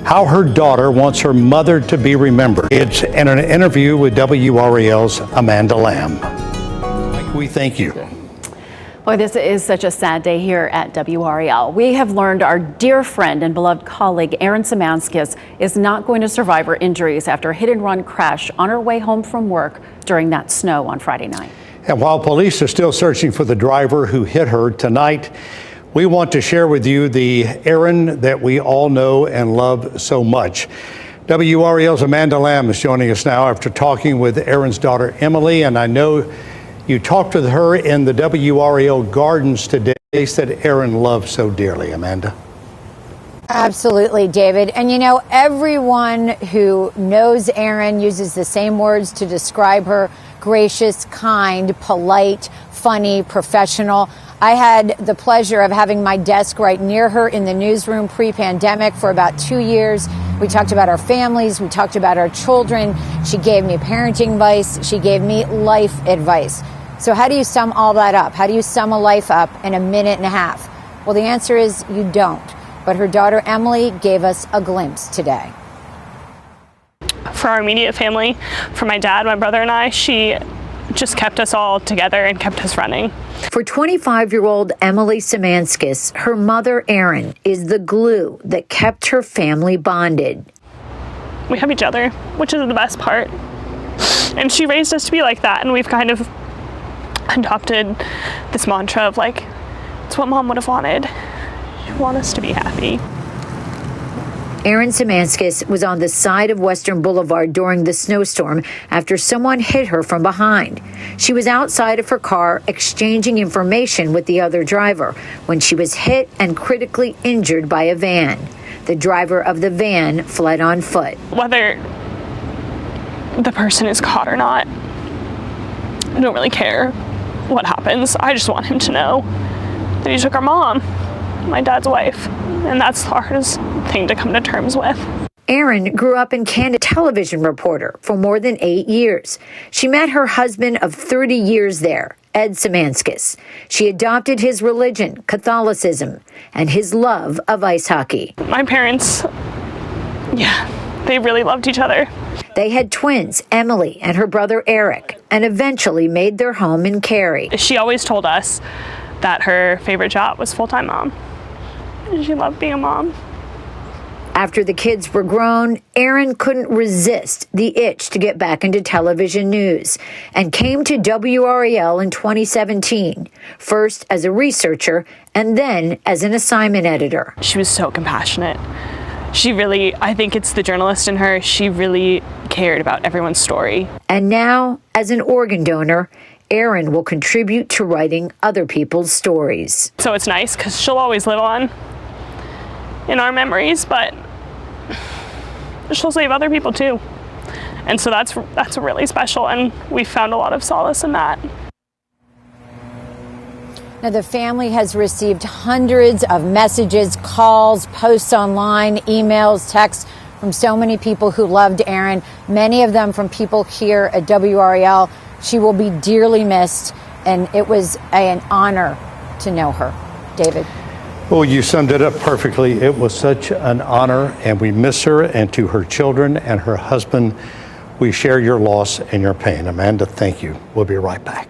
how her daughter wants her mother to be remembered. It's in an interview with WRAL's Amanda Lamb. We thank you. Boy, this is such a sad day here at WRAL. We have learned our dear friend and beloved colleague, Erin Simanskis, is not going to survive her injuries after a hit-and-run crash on her way home from work during that snow on Friday night. And while police are still searching for the driver who hit her tonight, we want to share with you the Erin that we all know and love so much. WRAL's Amanda Lamb is joining us now after talking with Erin's daughter, Emily, and I know you talked with her in the WRAL gardens today, that Erin loves so dearly, Amanda. Absolutely, David. And you know, everyone who knows Erin uses the same words to describe her: gracious, kind, polite, funny, professional. I had the pleasure of having my desk right near her in the newsroom pre-pandemic for about 2 years. We talked about our families. We talked about our children. She gave me parenting advice. She gave me life advice. So how do you sum all that up? How do you sum a life up in a minute and a half? Well, the answer is you don't. But her daughter, Emily, gave us a glimpse today. For our immediate family, for my dad, my brother, and I, she just kept us all together and kept us running. For 25-year-old Emily Simanskis, her mother, Erin, is the glue that kept her family bonded. We have each other, which is the best part. And she raised us to be like that, and we've kind of adopted this mantra of, like, it's what mom would have wanted. She wanted us to be happy. Erin Simanskis was on the side of Western Boulevard during the snowstorm after someone hit her from behind. She was outside of her car exchanging information with the other driver when she was hit and critically injured by a van. The driver of the van fled on foot. Whether the person is caught or not, I don't really care what happens. I just want him to know that he took our mom, my dad's wife, and that's the hardest thing to come to terms with. Erin grew up in Canada, television reporter for more than 8 years. She met her husband of 30 years there, Ed Simanskis. She adopted his religion, Catholicism, and his love of ice hockey. My parents, they really loved each other. They had twins, Emily and her brother Eric, and eventually made their home in Cary. She always told us that her favorite job was full-time mom. And she loved being a mom. After the kids were grown, Erin couldn't resist the itch to get back into television news and came to WRAL in 2017, first as a researcher and then as an assignment editor. She was so compassionate. She really, I think it's the journalist in her, she really cared about everyone's story. And now, as an organ donor, Erin will contribute to writing other people's stories. So it's nice because she'll always live on in our memories, but she'll save other people too. And so that's really special, and we found a lot of solace in that. Now, the family has received hundreds of messages, calls, posts online, emails, texts from so many people who loved Erin, many of them from people here at WRAL. She will be dearly missed, and it was an honor to know her. David. Well, you summed it up perfectly. It was such an honor, and we miss her, and to her children and her husband, we share your loss and your pain. Amanda, thank you. We'll be right back.